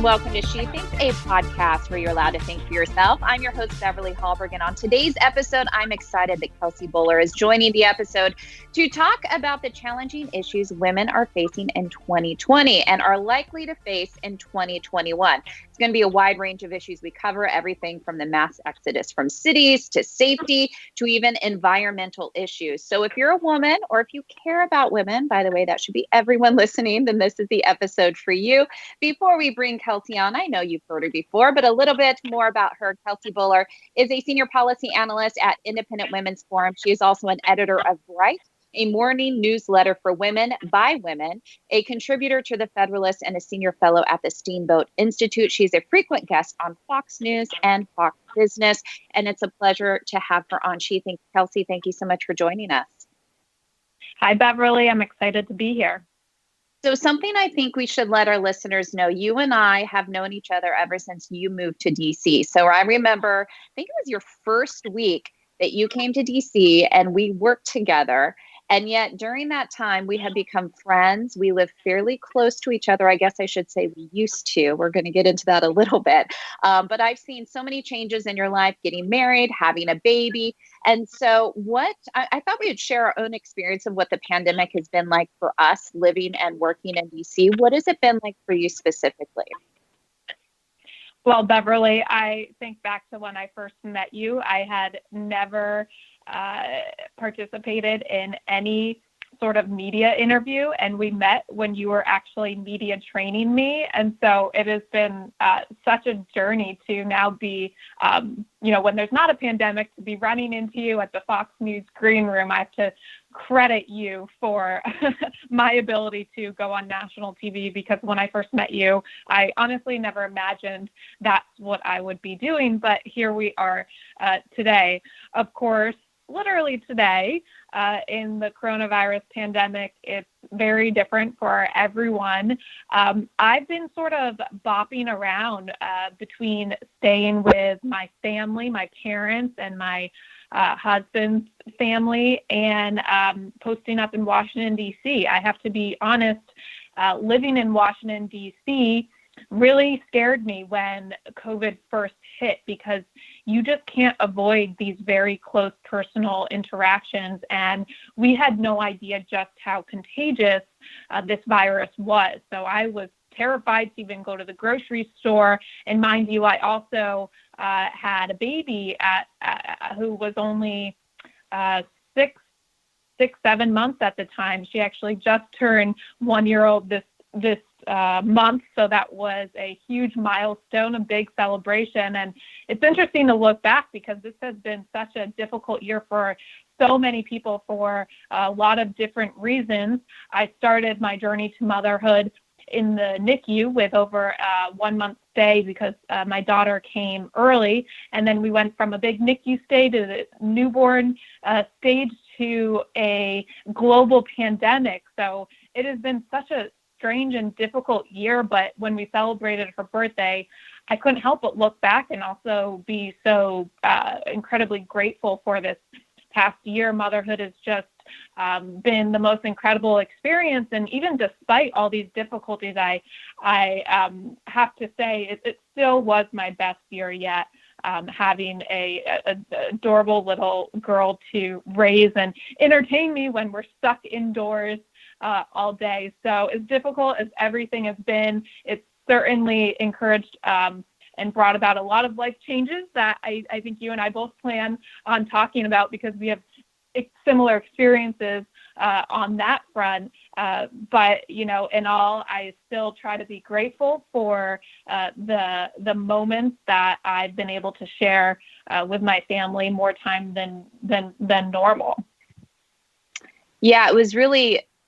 and welcome to She Thinks, a podcast where you're allowed to think for yourself. I'm your host, Beverly Hallberg, and on today's episode, I'm excited that Kelsey Bolar is joining the episode to talk about the challenging issues women are facing in 2020 and are likely to face in 2021. It's going to be a wide range of issues we cover, everything from the mass exodus from cities to safety to even environmental issues. So if you're a woman or if you care about women, by the way, that should be everyone listening, then this is the episode for you. Before we bring Kelsey on, I know you've heard her before, but a little bit more about her. Kelsey Bolar is a senior policy analyst at Independent Women's Forum. She is also an editor of Bright, a morning newsletter for women by women, a contributor to the Federalist, and a senior fellow at the Steamboat Institute. She's a frequent guest on Fox News and Fox Business, and it's a pleasure to have her on. Kelsey, thank you so much for joining us. Hi, Beverly. I'm excited to be here. So something I think we should let our listeners know, you and I have known each other ever since you moved to DC. So I remember, I think it was your first week that you came to DC and we worked together. And yet during that time, we had become friends. We live fairly close to each other. I guess I should say we used to. We're going to get into that a little bit. But I've seen so many changes in your life, getting married, having a baby. And so I thought we would share our own experience of what the pandemic has been like for us living and working in DC. What has it been like for you specifically? Well, Beverly, I think back to when I first met you. I had never participated in any sort of media interview, and we met when you were actually media training me. And so it has been such a journey to now be, when there's not a pandemic, to be running into you at the Fox News green room. I have to credit you for my ability to go on national TV, because when I first met you, I honestly never imagined that's what I would be doing. But here we are today. Of course, literally today, in the coronavirus pandemic, it's very different for everyone. I've been sort of bopping around between staying with my family, my parents, and my husband's family, and posting up in Washington, D.C. I have to be honest, living in Washington, D.C. really scared me when COVID first hit, because you just can't avoid these very close personal interactions. And we had no idea just how contagious this virus was. So I was terrified to even go to the grocery store. And mind you, I also had a baby who was only 7 months at the time. She actually just turned 1 year old this month. So that was a huge milestone, a big celebration. And it's interesting to look back, because this has been such a difficult year for so many people for a lot of different reasons. I started my journey to motherhood in the NICU with over 1 month stay, because my daughter came early. And then we went from a big NICU stay to the newborn stage to a global pandemic. So it has been such a strange and difficult year, but when we celebrated her birthday, I couldn't help but look back and also be so incredibly grateful for this past year. Motherhood has just been the most incredible experience, and even despite all these difficulties, I have to say it still was my best year yet. Having a adorable little girl to raise and entertain me when we're stuck indoors all day. So as difficult as everything has been, it's certainly encouraged and brought about a lot of life changes that I think you and I both plan on talking about, because we have similar experiences on that front. But, in all, I still try to be grateful for the moments that I've been able to share with my family more time than normal. Yeah,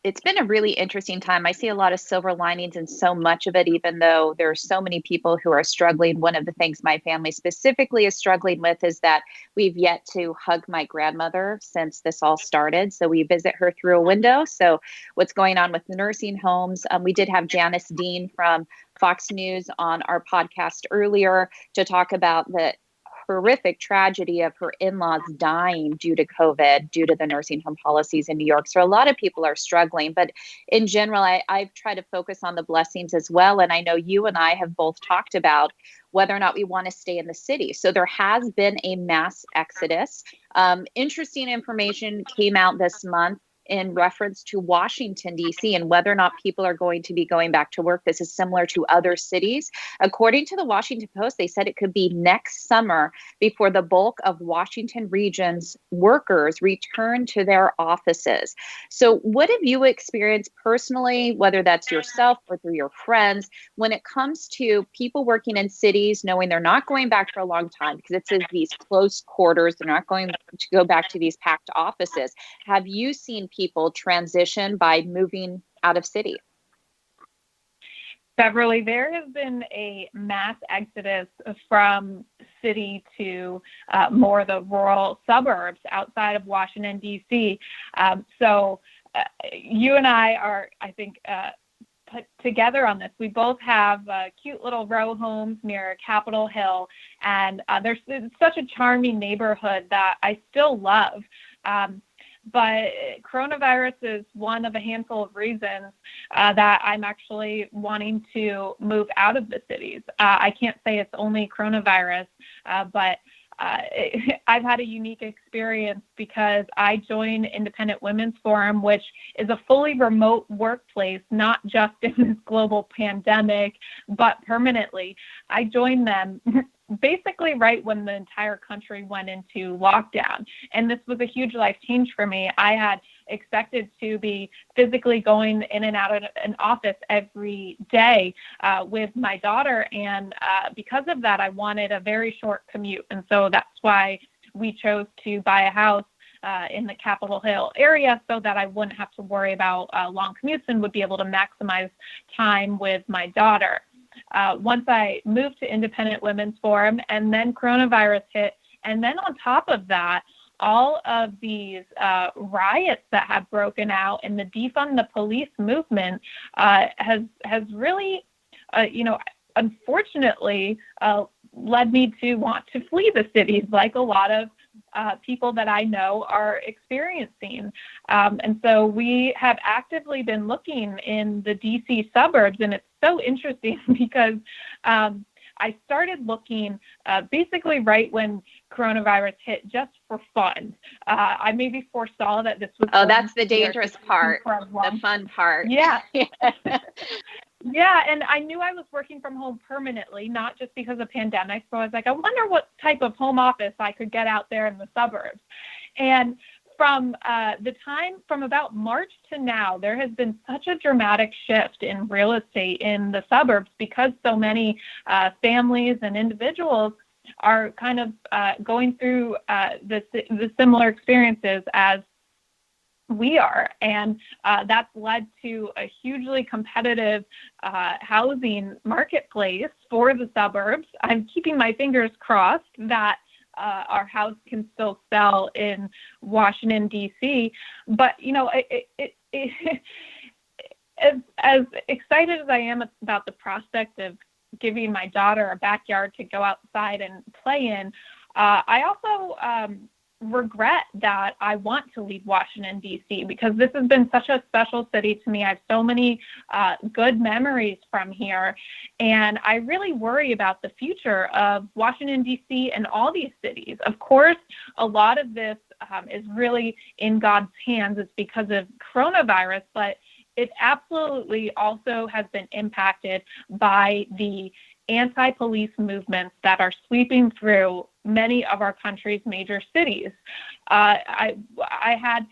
it's been a really interesting time. I see a lot of silver linings in so much of it, even though there are so many people who are struggling. One of the things my family specifically is struggling with is that we've yet to hug my grandmother since this all started. So we visit her through a window. So what's going on with the nursing homes? We did have Janice Dean from Fox News on our podcast earlier to talk about horrific tragedy of her in-laws dying due to COVID, due to the nursing home policies in New York. So a lot of people are struggling. But in general, I've tried to focus on the blessings as well. And I know you and I have both talked about whether or not we want to stay in the city. So there has been a mass exodus. Interesting information came out this month in reference to Washington, D.C., and whether or not people are going to be going back to work. This is similar to other cities. According to the Washington Post, they said it could be next summer before the bulk of Washington region's workers return to their offices. So what have you experienced personally, whether that's yourself or through your friends, when it comes to people working in cities, knowing they're not going back for a long time because it's in these close quarters, they're not going to go back to these packed offices. Have you seen people transition by moving out of city? Beverly, there has been a mass exodus from city to more the rural suburbs outside of Washington, D.C. So you and I are, I think, put together on this. We both have cute little row homes near Capitol Hill, and it's such a charming neighborhood that I still love. But coronavirus is one of a handful of reasons that I'm actually wanting to move out of the cities. I can't say it's only coronavirus, but I've had a unique experience because I joined Independent Women's Forum, which is a fully remote workplace, not just in this global pandemic, but permanently. I joined them basically right when the entire country went into lockdown. And this was a huge life change for me. I had expected to be physically going in and out of an office every day with my daughter. And because of that, I wanted a very short commute. And so that's why we chose to buy a house in the Capitol Hill area so that I wouldn't have to worry about long commutes and would be able to maximize time with my daughter. Once I moved to Independent Women's Forum, and then coronavirus hit, and then on top of that, all of these riots that have broken out and the defund the police movement has really, unfortunately, led me to want to flee the cities, like a lot of people that I know are experiencing. And so we have actively been looking in the DC suburbs, and it's so interesting because I started looking basically right when coronavirus hit, just for fun. I maybe foresaw that this was... Oh, that's the dangerous part, the fun part. Yeah. Yeah, and I knew I was working from home permanently, not just because of pandemic. So I was like, I wonder what type of home office I could get out there in the suburbs. And from the time from about March to now, there has been such a dramatic shift in real estate in the suburbs because so many families and individuals are kind of going through the similar experiences as we are. And that's led to a hugely competitive housing marketplace for the suburbs. I'm keeping my fingers crossed that our house can still sell in Washington, D.C. But, as excited as I am about the prospect of giving my daughter a backyard to go outside and play in, I also regret that I want to leave Washington, D.C. because this has been such a special city to me. I have so many good memories from here, and I really worry about the future of Washington, D.C. and all these cities. Of course, a lot of this is really in God's hands. It's because of coronavirus, but it absolutely also has been impacted by the anti-police movements that are sweeping through many of our country's major cities. I had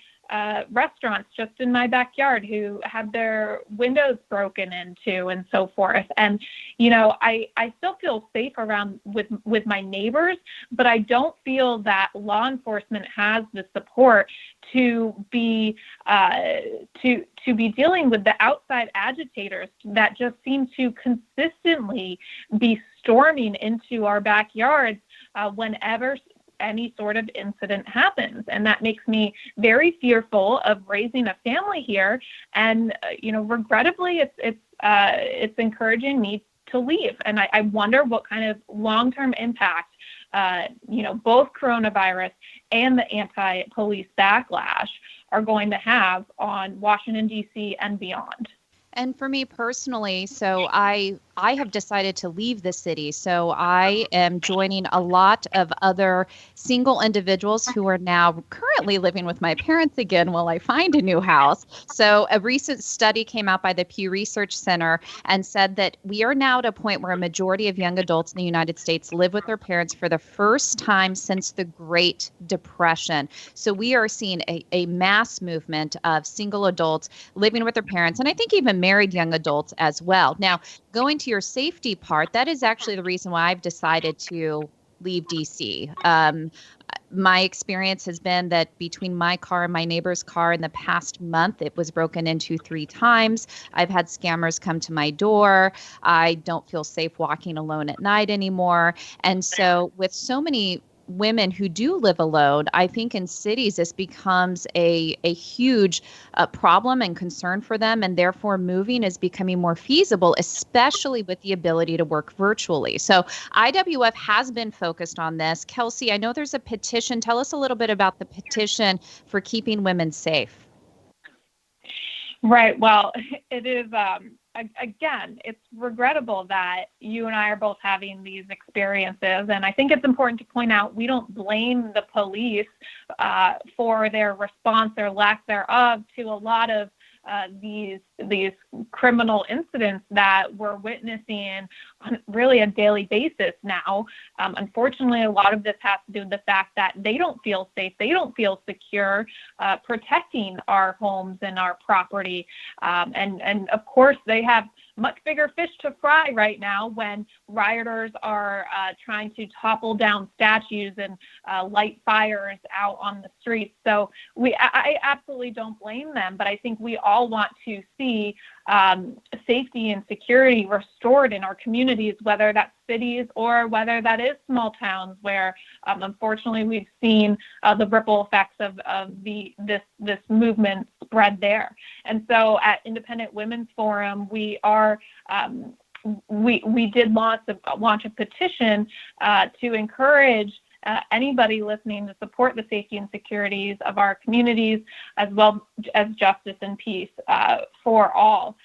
restaurants just in my backyard who had their windows broken into and so forth. And, I still feel safe around with my neighbors, but I don't feel that law enforcement has the support to be dealing with the outside agitators that just seem to consistently be storming into our backyards whenever any sort of incident happens. And that makes me very fearful of raising a family here. And, regrettably, it's encouraging me to leave. And I wonder what kind of long-term impact both coronavirus and the anti-police backlash are going to have on Washington, D.C. and beyond. And for me personally, so I have decided to leave the city. So I am joining a lot of other single individuals who are now currently living with my parents again while I find a new house. So a recent study came out by the Pew Research Center and said that we are now at a point where a majority of young adults in the United States live with their parents for the first time since the Great Depression. So we are seeing a mass movement of single adults living with their parents, and I think even married young adults as well. Now, going to your safety part, that is actually the reason why I've decided to leave DC. My experience has been that between my car and my neighbor's car in the past month, it was broken into 3 times. I've had scammers come to my door. I don't feel safe walking alone at night anymore. And so with so many women who do live alone, I think in cities this becomes a huge problem and concern for them, and therefore moving is becoming more feasible, especially with the ability to work virtually. So IWF has been focused on this. Kelsey, I know there's a petition. Tell us a little bit about the petition for keeping women safe. Right. Well, it is, again, it's regrettable that you and I are both having these experiences. And I think it's important to point out we don't blame the police for their response or lack thereof to a lot of these criminal incidents that we're witnessing on really a daily basis now. Unfortunately, a lot of this has to do with the fact that they don't feel safe, they don't feel secure protecting our homes and our property. And of course, they have much bigger fish to fry right now when rioters are trying to topple down statues and light fires out on the streets. So I absolutely don't blame them, but I think we all want to see safety and security restored in our communities, whether that's cities or whether that is small towns where unfortunately we've seen the ripple effects of this movement spread there. And so at Independent Women's Forum, we are we did launch a petition to encourage anybody listening to support the safety and securities of our communities, as well as justice and peace for all.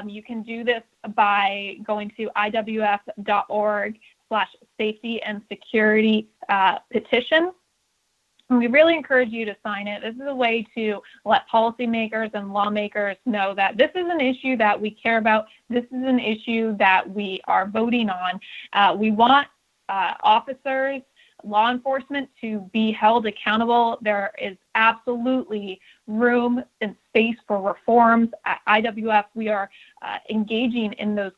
You can do this by going to iwf.org/safety and security petition. And we really encourage you to sign it. This is a way to let policymakers and lawmakers know that this is an issue that we care about. This is an issue that we are voting on. We want officers, law enforcement to be held accountable. There is absolutely room and space for reforms. At IWF, we are engaging in those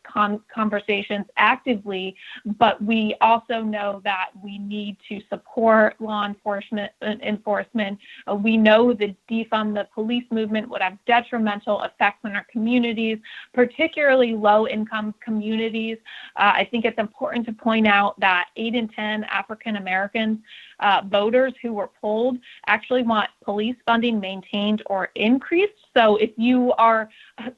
conversations actively, but we also know that we need to support law enforcement. We know the defund the police movement would have detrimental effects on our communities, particularly low-income communities. I think it's important to point out that 8 in 10 African Americans voters who were polled actually want police funding maintained or increased. So if you are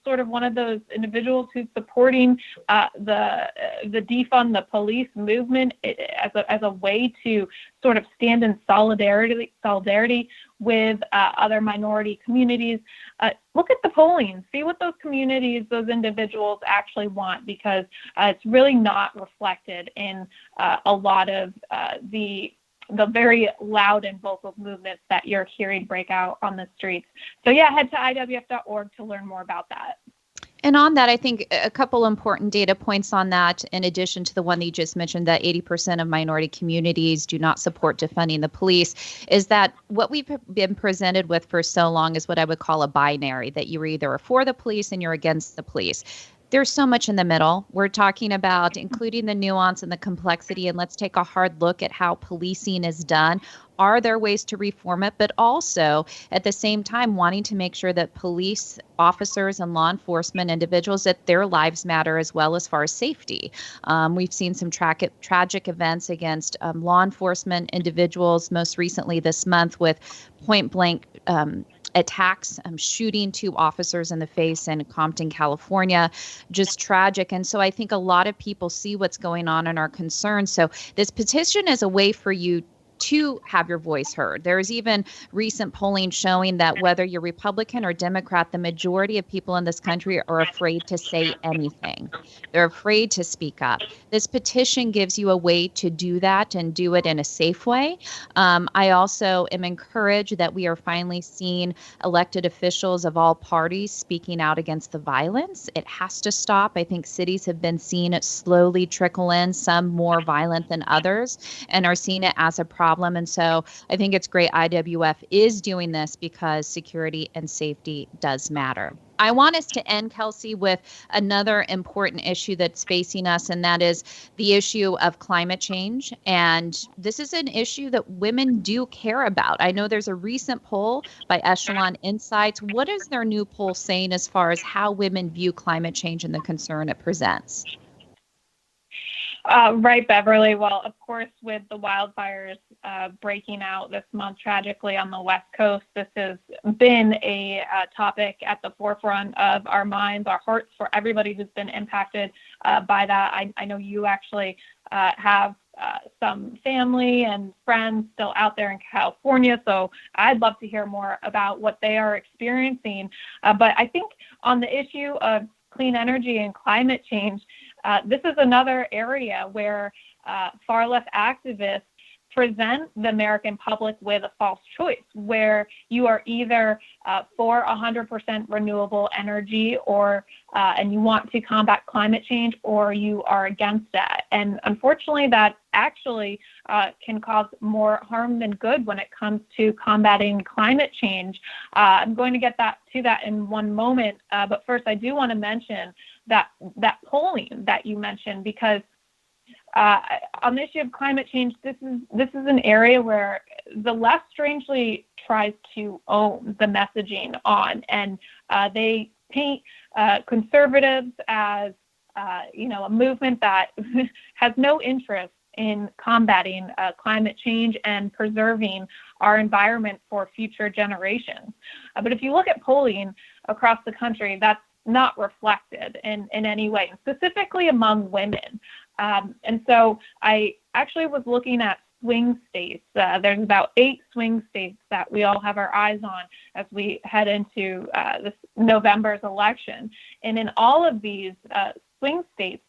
sort of one of those individuals who's supporting the defund the police movement as a way to sort of stand in solidarity with other minority communities, look at the polling, see what those communities, those individuals actually want, because it's really not reflected in a lot of the very loud and vocal movements that you're hearing break out on the streets. So yeah, head to iwf.org to learn more about that. And on that, I think a couple important data points on that, in addition to the one that you just mentioned, that 80% of minority communities do not support defunding the police, is that what we've been presented with for so long is what I would call a binary, that you either are for the police and you're against the police. There's so much in the middle. We're talking about including the nuance and the complexity, and let's take a hard look at how policing is done. Are there ways to reform it? But also, at the same time, wanting to make sure that police officers and law enforcement individuals, that their lives matter as well as far as safety. We've seen some tragic events against law enforcement individuals, most recently this month with point blank attacks, shooting 2 officers in the face in Compton, California, just tragic. And so I think a lot of people see what's going on and are concerned. So this petition is a way for you to have your voice heard. There is even recent polling showing that whether you're Republican or Democrat, the majority of people in this country are afraid to say anything. They're afraid to speak up. This petition gives you a way to do that and do it in a safe way. I also am encouraged that we are finally seeing elected officials of all parties speaking out against the violence. It has to stop. I think cities have been seeing it slowly trickle in, some more violent than others, and are seeing it as a problem. And so I think it's great IWF is doing this because security and safety does matter. I want us to end, Kelsey, with another important issue that's facing us, and that is the issue of climate change. And this is an issue that women do care about. I know there's a recent poll by Echelon Insights. What is their new poll saying as far as how women view climate change and the concern it presents? Right, Beverly. Well, of course, with the wildfires breaking out this month tragically on the West Coast, this has been a topic at the forefront of our minds, our hearts, for everybody who's been impacted by that. I know you actually have some family and friends still out there in California, so I'd love to hear more about what they are experiencing. But I think on the issue of clean energy and climate change, this is another area where far left activists present the American public with a false choice, where you are either for 100% renewable energy or and you want to combat climate change, or you are against that. And unfortunately, that actually can cause more harm than good when it comes to combating climate change. I'm going to get to that in one moment, but first I do want to mention that polling that you mentioned, because on the issue of climate change, this is an area where the left strangely tries to own the messaging on, and they paint conservatives as a movement that has no interest in combating climate change and preserving our environment for future generations. But if you look at polling across the country, that's not reflected in any way, specifically among women. And so I actually was looking at swing states. There's about 8 swing states that we all have our eyes on as we head into this November's election. And in all of these swing states,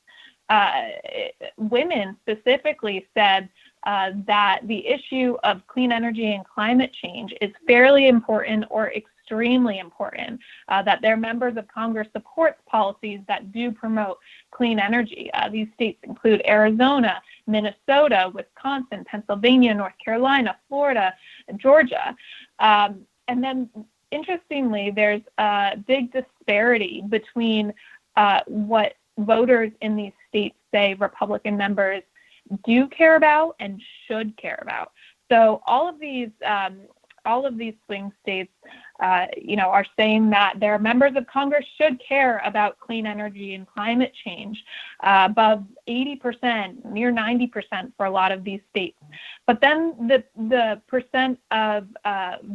women specifically said that the issue of clean energy and climate change is fairly important or extremely important, that their members of Congress support policies that do promote clean energy. These states include Arizona, Minnesota, Wisconsin, Pennsylvania, North Carolina, Florida, Georgia. And then, interestingly, there's a big disparity between what voters in these states say Republican members do care about and should care about. So all of these swing states, are saying that their members of Congress should care about clean energy and climate change, above 80%, near 90% for a lot of these states. But then the percent of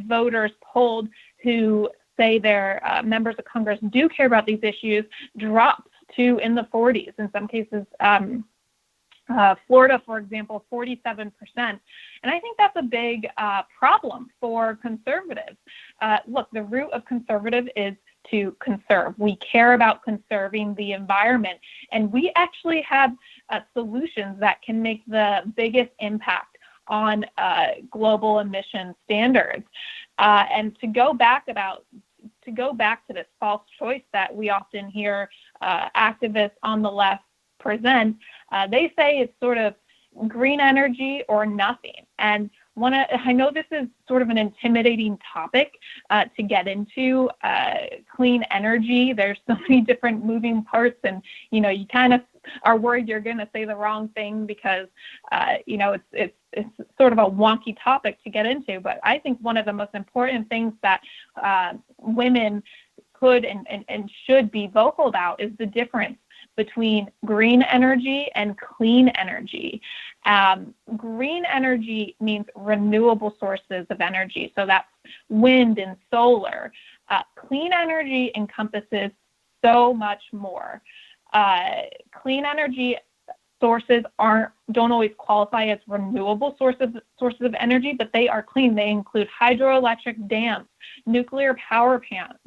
voters polled who say their members of Congress do care about these issues drops to in the 40s. In some cases, Florida, for example, 47%. And I think that's a big problem for conservatives. Look, the root of conservative is to conserve. We care about conserving the environment, and we actually have solutions that can make the biggest impact on global emission standards. And to go back to this false choice that we often hear activists on the left present, they say it's sort of green energy or nothing. And I know this is sort of an intimidating topic to get into, clean energy. There's so many different moving parts, and you kind of are worried you're going to say the wrong thing because it's sort of a wonky topic to get into. But I think one of the most important things that women could and should be vocal about is the difference between green energy and clean energy. green energy means renewable sources of energy. So that's wind and solar. Clean energy encompasses so much more. Clean energy sources don't always qualify as renewable sources of energy, but they are clean. They include hydroelectric dams, nuclear power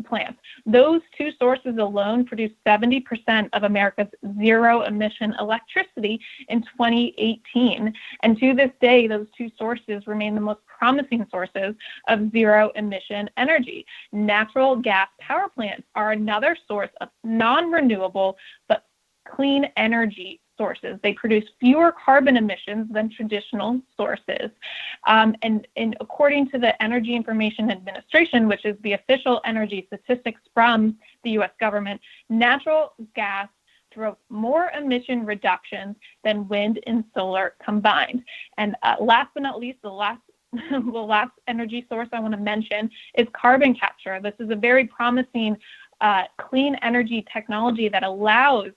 plants. Those two sources alone produce 70% of America's zero-emission electricity in 2018. And to this day, those two sources remain the most promising sources of zero-emission energy. Natural gas power plants are another source of non-renewable but clean energy sources. They produce fewer carbon emissions than traditional sources. And according to the Energy Information Administration, which is the official energy statistics from the U.S. government, natural gas drove more emission reductions than wind and solar combined. And last but not least, the last energy source I want to mention is carbon capture. This is a very promising clean energy technology that allows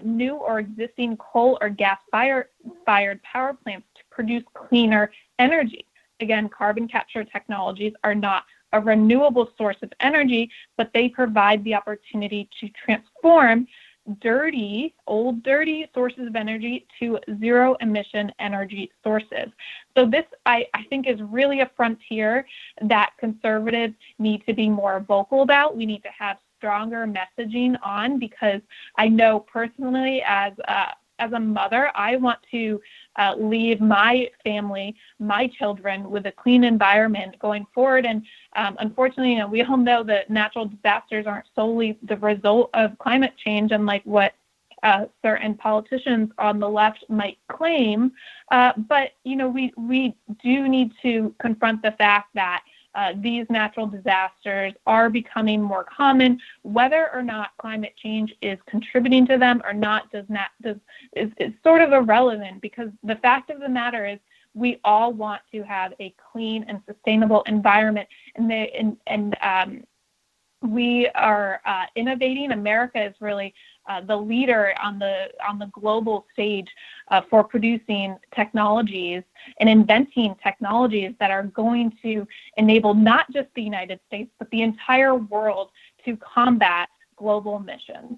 new or existing coal or gas-fired power plants to produce cleaner energy. Again, carbon capture technologies are not a renewable source of energy, but they provide the opportunity to transform old dirty sources of energy to zero-emission energy sources. So this, I think, is really a frontier that conservatives need to be more vocal about. We need to have stronger messaging on, because I know personally as a mother, I want to leave my family, my children, with a clean environment going forward. And unfortunately, we all know that natural disasters aren't solely the result of climate change, unlike what certain politicians on the left might claim. But we do need to confront the fact that these natural disasters are becoming more common. Whether or not climate change is contributing to them or not is sort of irrelevant, because the fact of the matter is we all want to have a clean and sustainable environment, and we are innovating. America is really the leader on the global stage for producing technologies and inventing technologies that are going to enable not just the United States, but the entire world to combat global emissions.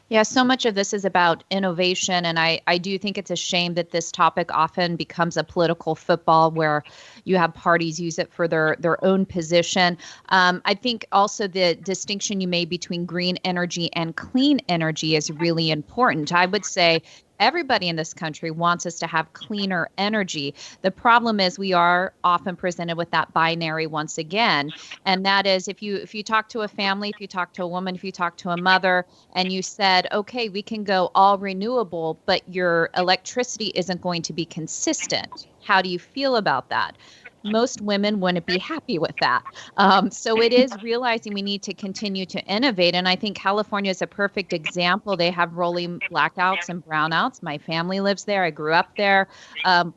Yeah, so much of this is about innovation, and I do think it's a shame that this topic often becomes a political football where you have parties use it for their own position. I think also the distinction you made between green energy and clean energy is really important. I would say everybody in this country wants us to have cleaner energy. The problem is we are often presented with that binary once again. And that is if you talk to a family, if you talk to a woman, if you talk to a mother, and you said, okay, we can go all renewable, but your electricity isn't going to be consistent. How do you feel about that? Most women wouldn't be happy with that. So it is realizing we need to continue to innovate. And I think California is a perfect example. They have rolling blackouts and brownouts. My family lives there. I grew up there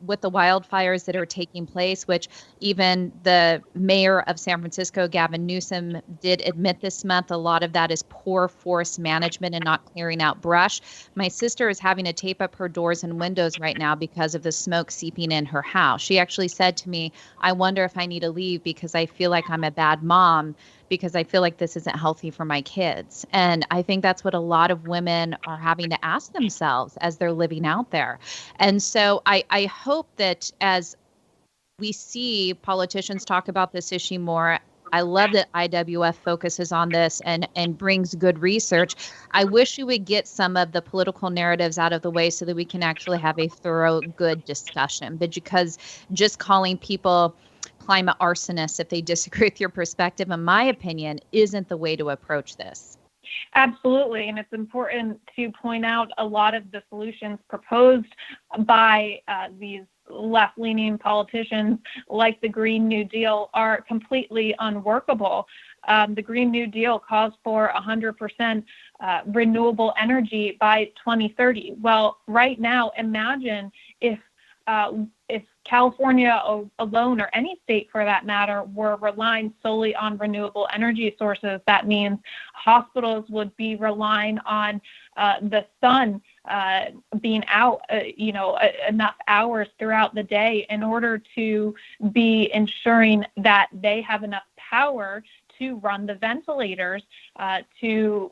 with the wildfires that are taking place, which even the mayor of San Francisco, Gavin Newsom, did admit this month. A lot of that is poor forest management and not clearing out brush. My sister is having to tape up her doors and windows right now because of the smoke seeping in her house. She actually said to me, I wonder if I need to leave because I feel like I'm a bad mom, because I feel like this isn't healthy for my kids. And I think that's what a lot of women are having to ask themselves as they're living out there. And so I hope that as we see politicians talk about this issue more, I love that IWF focuses on this and brings good research. I wish we would get some of the political narratives out of the way so that we can actually have a thorough, good discussion. But because just calling people climate arsonists if they disagree with your perspective, in my opinion, isn't the way to approach this. Absolutely. And it's important to point out a lot of the solutions proposed by these left-leaning politicians, like the Green New Deal, are completely unworkable. The Green New Deal calls for 100% renewable energy by 2030. Well, right now, imagine if California alone, or any state for that matter, were relying solely on renewable energy sources. That means hospitals would be relying on the sun being out, enough hours throughout the day in order to be ensuring that they have enough power to run the ventilators, to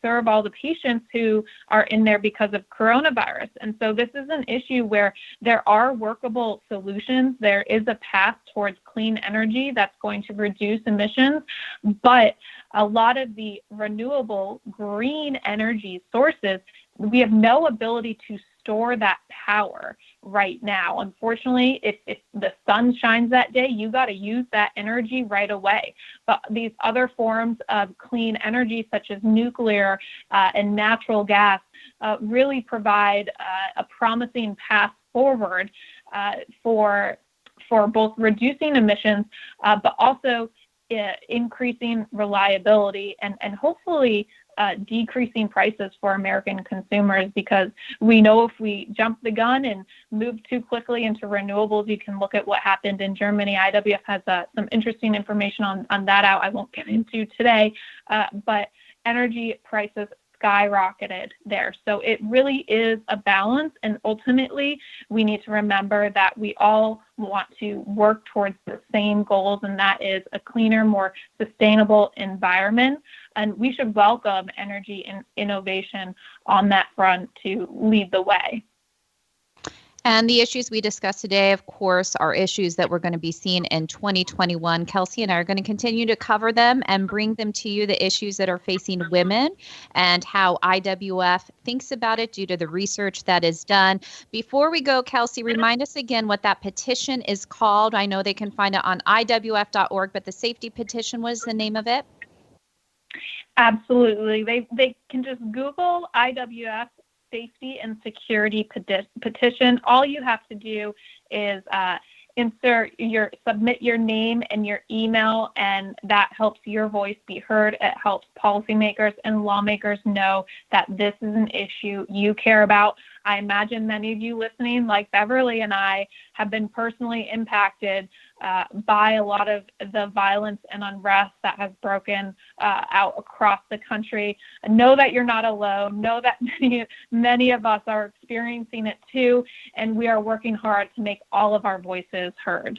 serve all the patients who are in there because of coronavirus. And so this is an issue where there are workable solutions. There is a path towards clean energy that's going to reduce emissions, but a lot of the renewable green energy sources, we have no ability to store that power right now. Unfortunately, if the sun shines that day, you got to use that energy right away. But these other forms of clean energy, such as nuclear and natural gas, really provide a promising path forward for both reducing emissions, but also increasing reliability and hopefully decreasing prices for American consumers, because we know if we jump the gun and move too quickly into renewables, you can look at what happened in Germany. IWF has some interesting information on that out I won't get into today, but energy prices skyrocketed there. So it really is a balance, and ultimately we need to remember that we all want to work towards the same goals, and that is a cleaner, more sustainable environment. And we should welcome energy and innovation on that front to lead the way. And the issues we discussed today, of course, are issues that we're going to be seeing in 2021. Kelsey and I are going to continue to cover them and bring them to you, the issues that are facing women and how IWF thinks about it due to the research that is done. Before we go, Kelsey, remind us again what that petition is called. I know they can find it on IWF.org, but the safety petition, what is the name of it? Absolutely. They can just Google IWF Safety and Security Petition. All you have to do is submit your name and your email, and that helps your voice be heard. It helps policymakers and lawmakers know that this is an issue you care about. I imagine many of you listening, like Beverly and I, have been personally impacted by a lot of the violence and unrest that has broken out across the country. Know that you're not alone. Know that many of us are experiencing it too, and we are working hard to make all of our voices heard.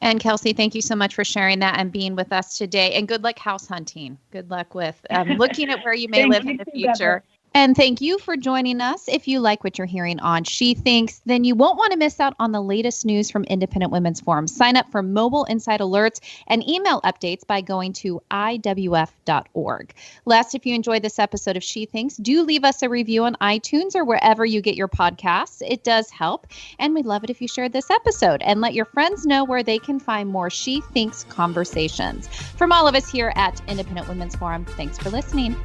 And Kelsey, thank you so much for sharing that and being with us today. And good luck house hunting. Good luck with looking at where you may live in the future. And thank you for joining us. If you like what you're hearing on She Thinks, then you won't want to miss out on the latest news from Independent Women's Forum. Sign up for mobile insight alerts and email updates by going to IWF.org. Last, if you enjoyed this episode of She Thinks, do leave us a review on iTunes or wherever you get your podcasts. It does help. And we'd love it if you shared this episode and let your friends know where they can find more She Thinks conversations. From all of us here at Independent Women's Forum, thanks for listening.